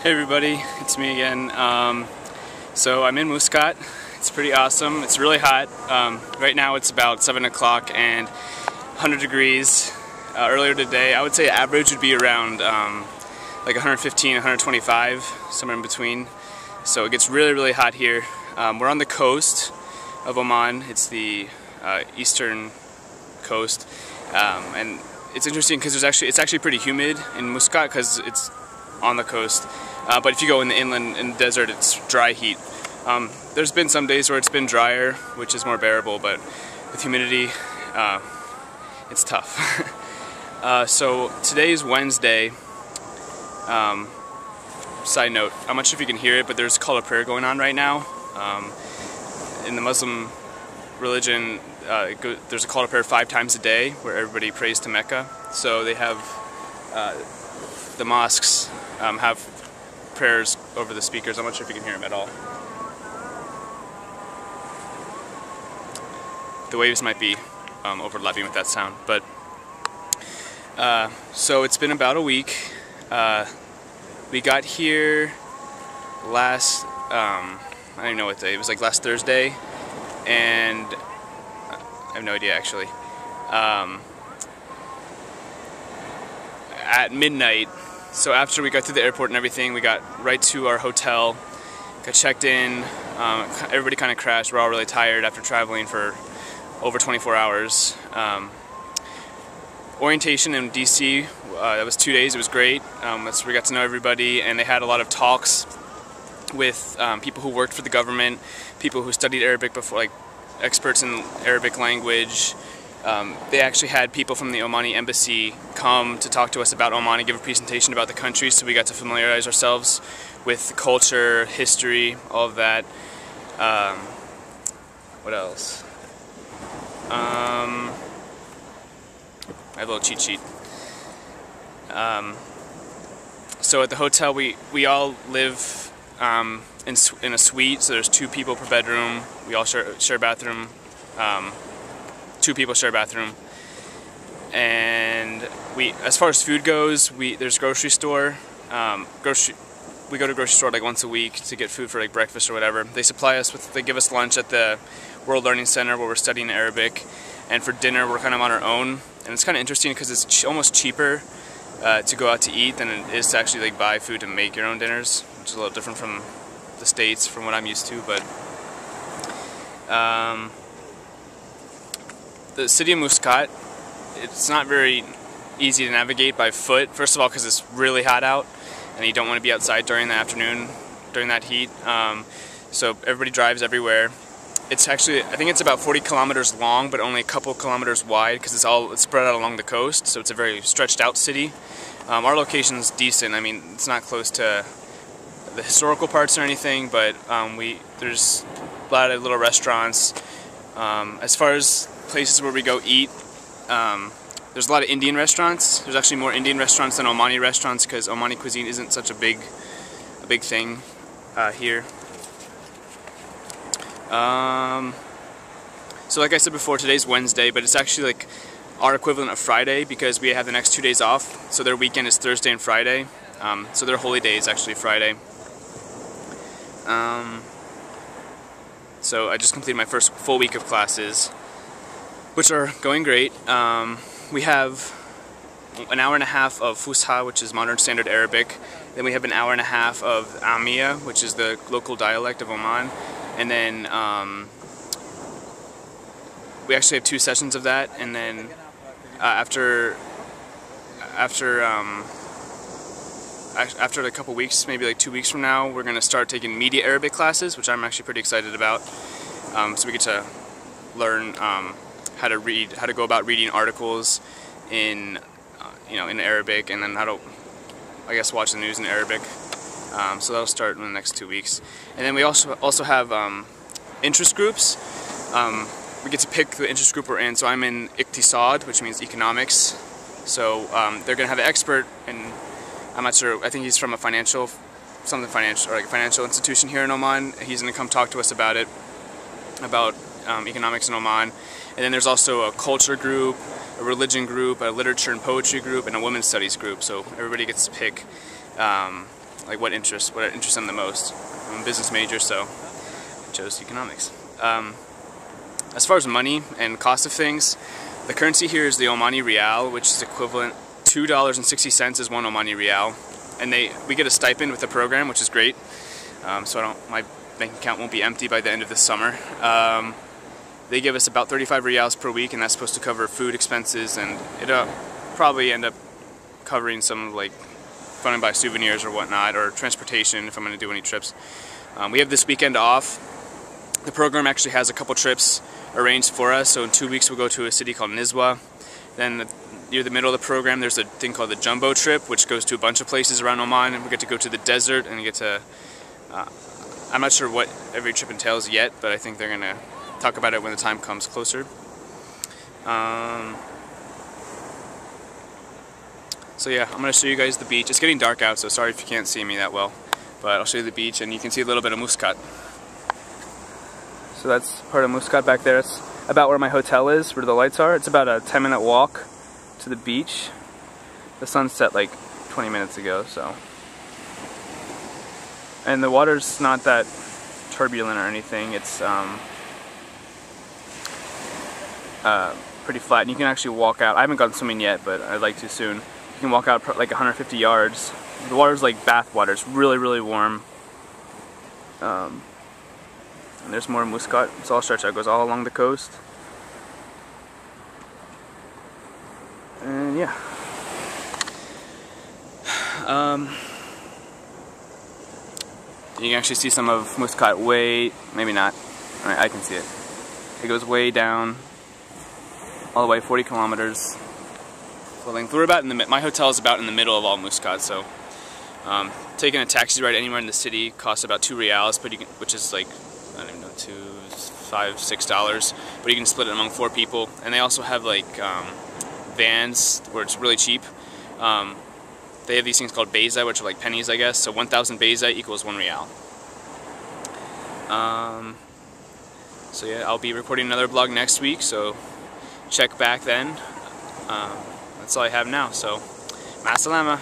Hey everybody, it's me again. So I'm in Muscat. It's pretty awesome. It's really hot. Right now it's about 7 o'clock and 100 degrees. Earlier today, I would say average would be around like 115, 125, somewhere in between. So it gets really, really hot here. We're on the coast of Oman. It's the eastern coast, and it's interesting because it's actually pretty humid in Muscat because it's on the coast. But if you go in the inland, in the desert, it's dry heat. There's been some days where it's been drier, which is more bearable, but with humidity, it's tough. So today is Wednesday. Side note, I'm not sure if you can hear it, but there's a call to prayer going on right now. In the Muslim religion, there's a call to prayer 5 times a day where everybody prays to Mecca. So they have, the mosques have prayers over the speakers. I'm not sure if you can hear them at all. The waves might be overlapping with that sound, but so it's been about a week. We got here last, I don't even know what day, it was like last Thursday, and I have no idea actually. At midnight, so after we got to the airport and everything, we got right to our hotel, got checked in, everybody kind of crashed. We're all really tired after traveling for over 24 hours. Orientation in DC, that was 2 days, it was great. That's where we got to know everybody, and they had a lot of talks with people who worked for the government, people who studied Arabic before, like experts in Arabic language. They actually had people from the Omani embassy come to talk to us about Oman and give a presentation about the country, so we got to familiarize ourselves with the culture, history, all of that. What else? I have a little cheat sheet. So at the hotel, we all live in a suite, so there's 2 people per bedroom. We all share a bathroom. 2 people share a bathroom, and as far as food goes, there's a grocery store. We go to a grocery store like once a week to get food for like breakfast or whatever. They give us lunch at the World Learning Center where we're studying Arabic, and for dinner we're kind of on our own. And it's kind of interesting because it's almost cheaper to go out to eat than it is to actually like buy food and make your own dinners, which is a little different from the States, from what I'm used to. But the city of Muscat, it's not very easy to navigate by foot. First of all, because it's really hot out, and you don't want to be outside during the afternoon, during that heat. So everybody drives everywhere. It's actually, I think it's about 40 kilometers long, but only a couple kilometers wide, because it's spread out along the coast, so it's a very stretched out city. Our location's decent. I mean, it's not close to the historical parts or anything, but there's a lot of little restaurants. As far as places where we go eat, there's a lot of Indian restaurants. There's actually more Indian restaurants than Omani restaurants because Omani cuisine isn't such a big thing here. So like I said before, today's Wednesday, but it's actually like our equivalent of Friday because we have the next 2 days off. So their weekend is Thursday and Friday. So their holy day is actually Friday. So I just completed my first full week of classes, which are going great. We have an hour and a half of Fusha, which is modern standard Arabic. Then we have an hour and a half of Amiya, which is the local dialect of Oman. And then we actually have 2 sessions of that. And then after a couple weeks, maybe like 2 weeks from now, we're going to start taking media Arabic classes, which I'm actually pretty excited about. So we get to learn how to go about reading articles in in Arabic, and then how to, I guess, watch the news in Arabic. So that'll start in the next 2 weeks. And then we also have interest groups. We get to pick the interest group we're in. So I'm in Iqtisad, which means economics. So they're going to have an expert, and I'm not sure, I think he's from a financial institution here in Oman. He's going to come talk to us about economics in Oman. And then there's also a culture group, a religion group, a literature and poetry group, and a women's studies group. So everybody gets to pick like what interests them the most. I'm a business major, so I chose economics. As far as money and cost of things, the currency here is the Omani Rial, which is equivalent $2.60 is one Omani Rial, and we get a stipend with the program, which is great. So my bank account won't be empty by the end of the summer. They give us about 35 Rials per week, and that's supposed to cover food expenses, and it'll probably end up covering some like if I'm going to buy souvenirs or whatnot, or transportation if I'm going to do any trips. We have this weekend off. The program actually has a couple trips arranged for us, so in 2 weeks we'll go to a city called Nizwa. Then near the middle of the program there's a thing called the Jumbo Trip, which goes to a bunch of places around Oman, and we get to go to the desert and get to, I'm not sure what every trip entails yet, but I think they're going to talk about it when the time comes closer. So yeah, I'm going to show you guys the beach. It's getting dark out, so sorry if you can't see me that well, but I'll show you the beach, and you can see a little bit of Muscat. So that's part of Muscat back there. It's about where my hotel is, where the lights are. It's about a 10-minute walk to the beach. The sun set like 20 minutes ago, so. And the water's not that turbulent or anything. It's pretty flat, and you can actually walk out. I haven't gone swimming yet, but I'd like to soon. You can walk out like 150 yards. The water's like bath water. It's really, really warm. And there's more Muscat. It's all stretched out. It goes all along the coast. And yeah. You can actually see some of Muscat way, maybe not. Alright, I can see it. It goes way down, all the way 40 kilometers. We're about in my hotel is about in the middle of all Muscat, so taking a taxi ride anywhere in the city costs about 2 Rials, but which is like, I don't even know, $5, $6, but you can split it among 4 people. And they also have like vans where it's really cheap. They have these things called beza, which are like pennies, I guess. So 1,000 beza equals 1 Rial. So yeah, I'll be recording another vlog next week, so check back then. That's all I have now, so, ma salama.